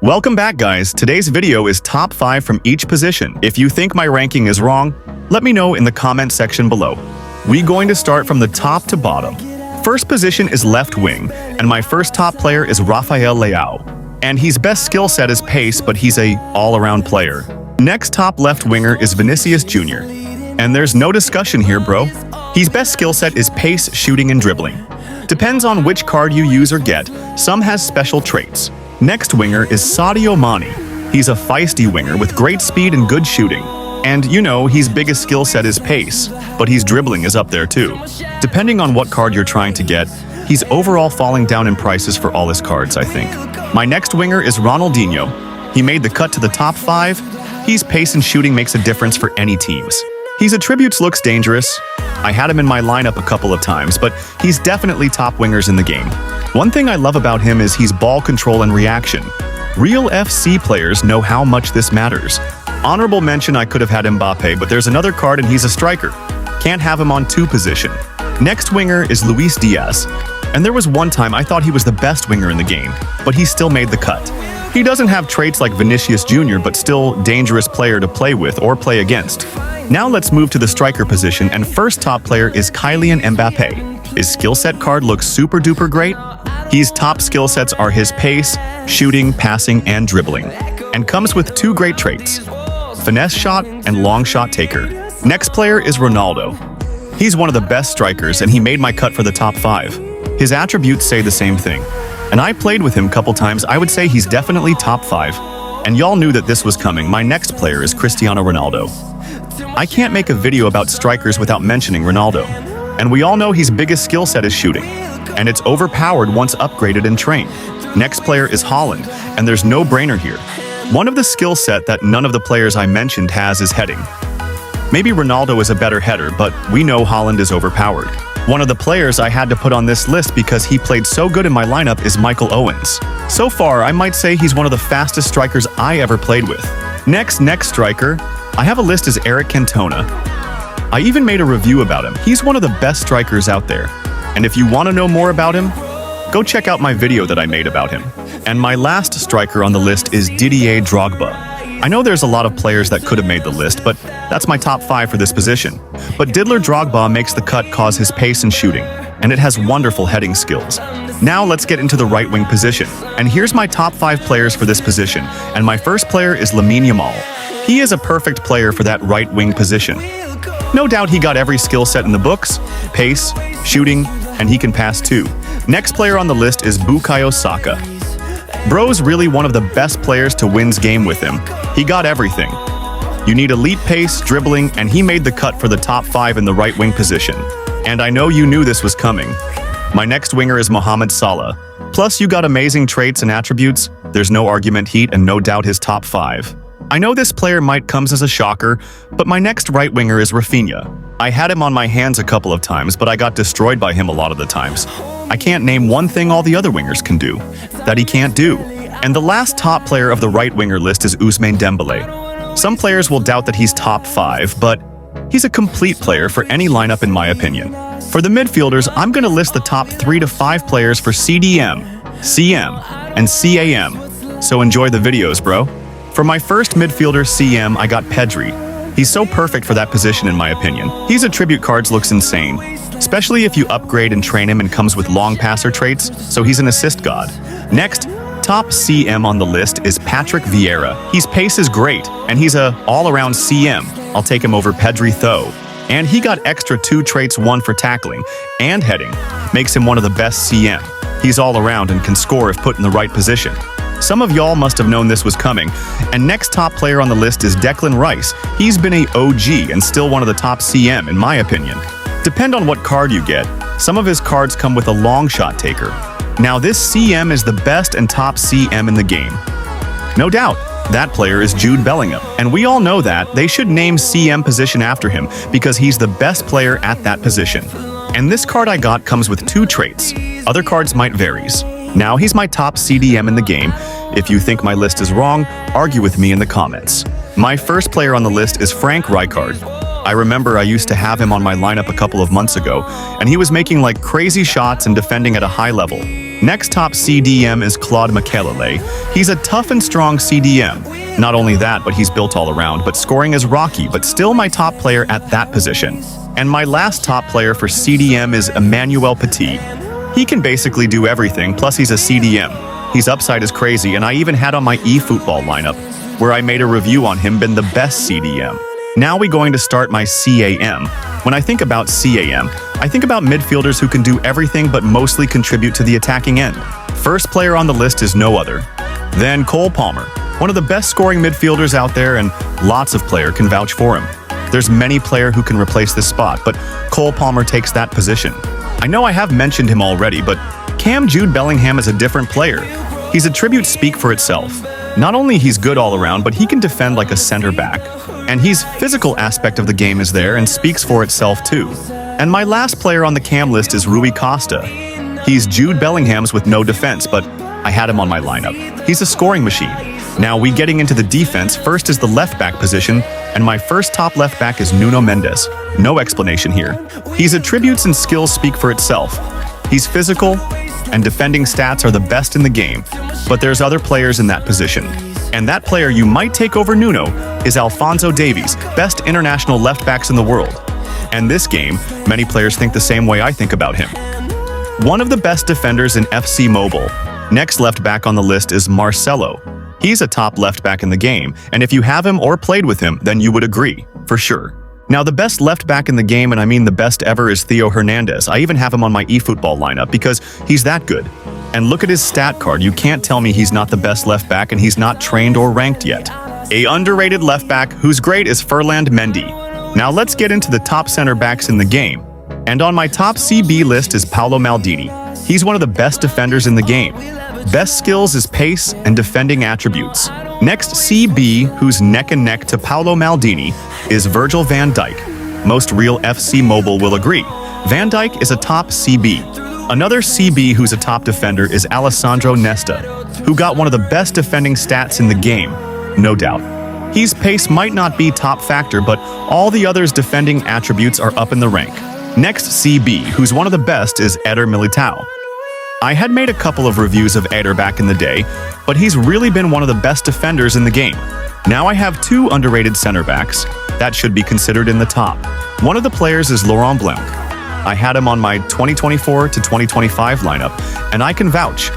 Welcome back, guys. Today's video is top 5 from each position. If you think my ranking is wrong, let me know in the comment section below. We're going to start from the top to bottom. First position is left wing, and my first top player is Rafael Leao. And his best skill set is pace, but he's a all-around player. Next top left winger is Vinicius Jr. And there's no discussion here, bro. His best skill set is pace, shooting, and dribbling. Depends on which card you use or get, some has special traits. Next winger is Sadio Mane. He's a feisty winger with great speed and good shooting. And you know, his biggest skill set is pace, but his dribbling is up there too. Depending on what card you're trying to get, he's overall falling down in prices for all his cards, I think. My next winger is Ronaldinho. He made the cut to the top 5. His pace and shooting makes a difference for any teams. His attributes looks dangerous. I had him in my lineup a couple of times, but he's definitely top wingers in the game. One thing I love about him is his ball control and reaction. Real FC players know how much this matters. Honorable mention, I could have had Mbappe, but there's another card and he's a striker. Can't have him on 2 position. Next winger is Luis Diaz. And there was one time I thought he was the best winger in the game, but he still made the cut. He doesn't have traits like Vinicius Jr., but still dangerous player to play with or play against. Now let's move to the striker position, and first top player is Kylian Mbappe. His skill set card looks super duper great. His top skill sets are his pace, shooting, passing, and dribbling, and comes with 2 great traits: finesse shot and long shot taker. Next player is Ronaldo. He's one of the best strikers, and he made my cut for the top 5. His attributes say the same thing, and I played with him a couple times. I would say he's definitely top 5. And y'all knew that this was coming. My next player is Cristiano Ronaldo. I can't make a video about strikers without mentioning Ronaldo. And we all know his biggest skill set is shooting, and it's overpowered once upgraded and trained. Next player is Haaland, and there's no brainer here. One of the skill set that none of the players I mentioned has is heading. Maybe Ronaldo is a better header, but we know Haaland is overpowered. One of the players I had to put on this list because he played so good in my lineup is Michael Owens. So far, I might say he's one of the fastest strikers I ever played with. Next striker, I have a list as Eric Cantona. I even made a review about him. He's one of the best strikers out there. And if you want to know more about him, go check out my video that I made about him. And my last striker on the list is Didier Drogba. I know there's a lot of players that could have made the list, but that's my top 5 for this position. But Didier Drogba makes the cut cause his pace and shooting, and it has wonderful heading skills. Now let's get into the right wing position. And here's my top 5 players for this position, and my first player is Lamine Yamal. He is a perfect player for that right wing position. No doubt he got every skill set in the books: pace, shooting, and he can pass too. Next player on the list is Bukayo Saka. Bro's really one of the best players to win's game with him. He got everything. You need elite pace, dribbling, and he made the cut for the top 5 in the right wing position. And I know you knew this was coming. My next winger is Mohamed Salah. Plus, you got amazing traits and attributes. There's no argument, heat, and no doubt his top 5. I know this player might come as a shocker, but my next right winger is Rafinha. I had him on my hands a couple of times, but I got destroyed by him a lot of the times. I can't name one thing all the other wingers can do that he can't do. And the last top player of the right winger list is Ousmane Dembele. Some players will doubt that he's top 5, but he's a complete player for any lineup in my opinion. For the midfielders, I'm going to list the top 3 to 5 players for CDM, CM, and CAM. So enjoy the videos, bro. For my first midfielder CM, I got Pedri. He's so perfect for that position in my opinion. His attribute cards looks insane, especially if you upgrade and train him, and comes with long passer traits, so he's an assist god. Next, top CM on the list is Patrick Vieira. His pace is great, and he's a all-around CM. I'll take him over Pedri though. And he got extra 2 traits, 1 for tackling and heading. Makes him one of the best CM. He's all around and can score if put in the right position. Some of y'all must have known this was coming. And next top player on the list is Declan Rice. He's been a OG and still one of the top CM in my opinion. Depend on what card you get. Some of his cards come with a long shot taker. Now this CM is the best and top CM in the game. No doubt, that player is Jude Bellingham. And we all know that. They should name CM position after him because he's the best player at that position. And this card I got comes with 2 traits. Other cards might varies. Now he's my top CDM in the game. If you think my list is wrong, argue with me in the comments. My first player on the list is Frank Rijkaard. I remember I used to have him on my lineup a couple of months ago, and he was making like crazy shots and defending at a high level. Next top CDM is Claude Makelele. He's a tough and strong CDM. Not only that, but he's built all around, but scoring is rocky, but still my top player at that position. And my last top player for CDM is Emmanuel Petit. He can basically do everything, plus he's a CDM. His upside is crazy, and I even had on my eFOOTBALL lineup, where I made a review on him, been the best CDM. Now we're going to start my CAM. When I think about CAM, I think about midfielders who can do everything but mostly contribute to the attacking end. First player on the list is no other than Cole Palmer, one of the best scoring midfielders out there, and lots of players can vouch for him. There's many players who can replace this spot, but Cole Palmer takes that position. I know I have mentioned him already, but Jude Bellingham is a different player. His attributes speak for itself. Not only he's good all around, but he can defend like a center back. And his physical aspect of the game is there and speaks for itself too. And my last player on the cam list is Rui Costa. He's Jude Bellingham's with no defense, but I had him on my lineup. He's a scoring machine. Now we getting into the defense. First is the left back position, and my first top left back is Nuno Mendes. No explanation here. His attributes and skills speak for itself. He's physical, and defending stats are the best in the game, but there's other players in that position. And that player you might take over Nuno is Alphonso Davies, best international left backs in the world. And this game, many players think the same way I think about him. One of the best defenders in FC Mobile. Next left back on the list is Marcelo. He's a top left back in the game, and if you have him or played with him, then you would agree, for sure. Now the best left back in the game, and I mean the best ever, is Theo Hernandez. I even have him on my eFOOTBALL lineup because he's that good. And look at his stat card. You can't tell me he's not the best left back and he's not trained or ranked yet. A underrated left back who's great is Ferland Mendy. Now let's get into the top center backs in the game. And on my top CB list is Paolo Maldini. He's one of the best defenders in the game. Best skills is pace and defending attributes. Next CB, who's neck and neck to Paolo Maldini, is Virgil van Dijk. Most real FC Mobile will agree. Van Dijk is a top CB. Another CB who's a top defender is Alessandro Nesta, who got one of the best defending stats in the game, no doubt. His pace might not be top factor, but all the others' defending attributes are up in the rank. Next CB, who's one of the best, is Eder Militao. I had made a couple of reviews of Eder back in the day, but he's really been one of the best defenders in the game. Now I have two underrated center backs that should be considered in the top. One of the players is Laurent Blanc. I had him on my 2024 to 2025 lineup, and I can vouch.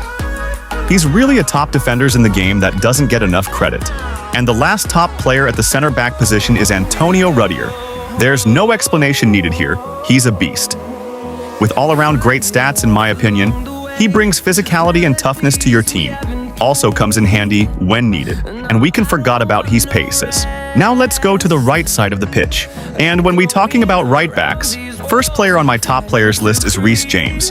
He's really a top defender in the game that doesn't get enough credit. And the last top player at the center back position is Antonio Rudiger. There's no explanation needed here. He's a beast. With all-around great stats, in my opinion, he brings physicality and toughness to your team. Also comes in handy when needed, and we can forget about his paces. Now let's go to the right side of the pitch. And when we talking about right backs, first player on my top players list is Reece James.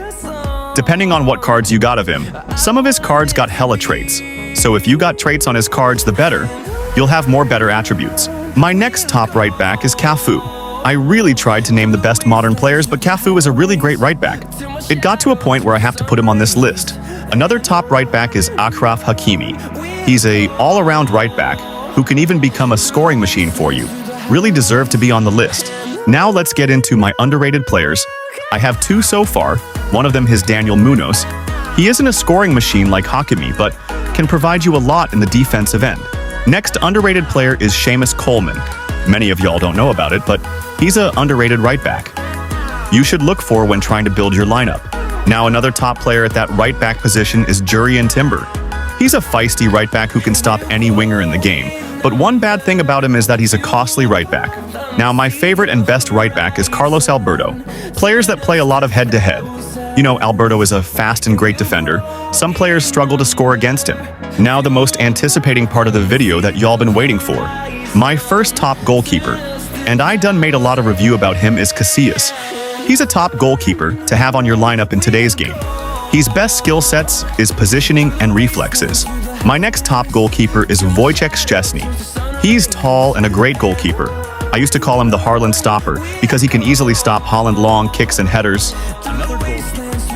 Depending on what cards you got of him, some of his cards got hella traits. So if you got traits on his cards, the better. You'll have more better attributes. My next top right back is Cafu. I really tried to name the best modern players, but Cafu is a really great right back. It got to a point where I have to put him on this list. Another top right back is Achraf Hakimi. He's a all-around right back who can even become a scoring machine for you. Really deserve to be on the list. Now let's get into my underrated players. I have two so far. One of them is Daniel Munoz. He isn't a scoring machine like Hakimi, but can provide you a lot in the defensive end. Next underrated player is Seamus Coleman. Many of y'all don't know about it, but he's an underrated right back you should look for when trying to build your lineup. Now another top player at that right back position is Jurrien Timber. He's a feisty right back who can stop any winger in the game, but one bad thing about him is that he's a costly right back. Now my favorite and best right back is Carlos Alberto. Players that play a lot of head-to-head. You know, Alberto is a fast and great defender. Some players struggle to score against him. Now the most anticipating part of the video that y'all been waiting for. My first top goalkeeper, and I done made a lot of review about him, is Casillas. He's a top goalkeeper to have on your lineup in today's game. His best skill sets is positioning and reflexes. My next top goalkeeper is Wojciech Szczesny. He's tall and a great goalkeeper. I used to call him the Haaland stopper because he can easily stop Haaland long kicks and headers.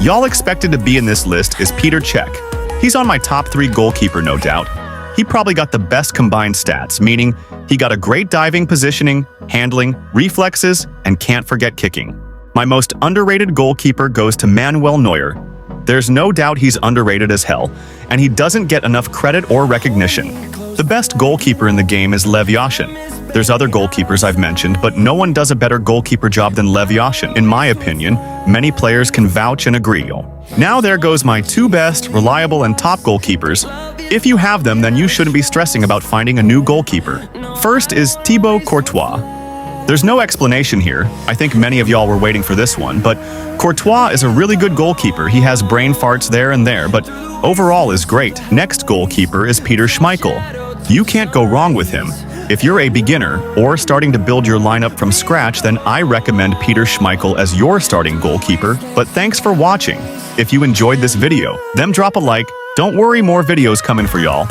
Y'all expected to be in this list is Peter Cech. He's on my top 3 goalkeeper, no doubt. He probably got the best combined stats, meaning he got a great diving, positioning, handling, reflexes, and can't forget kicking. My most underrated goalkeeper goes to Manuel Neuer. There's no doubt he's underrated as hell, and he doesn't get enough credit or recognition. The best goalkeeper in the game is Lev Yashin. There's other goalkeepers I've mentioned, but no one does a better goalkeeper job than Lev Yashin. In my opinion, many players can vouch and agree. Now there goes my two best, reliable, and top goalkeepers. If you have them, then you shouldn't be stressing about finding a new goalkeeper. First is Thibaut Courtois. There's no explanation here. I think many of y'all were waiting for this one, but Courtois is a really good goalkeeper. He has brain farts there and there, but overall is great. Next goalkeeper is Peter Schmeichel. You can't go wrong with him. If you're a beginner or starting to build your lineup from scratch, then I recommend Peter Schmeichel as your starting goalkeeper. But thanks for watching. If you enjoyed this video, then drop a like. Don't worry, more videos coming for y'all.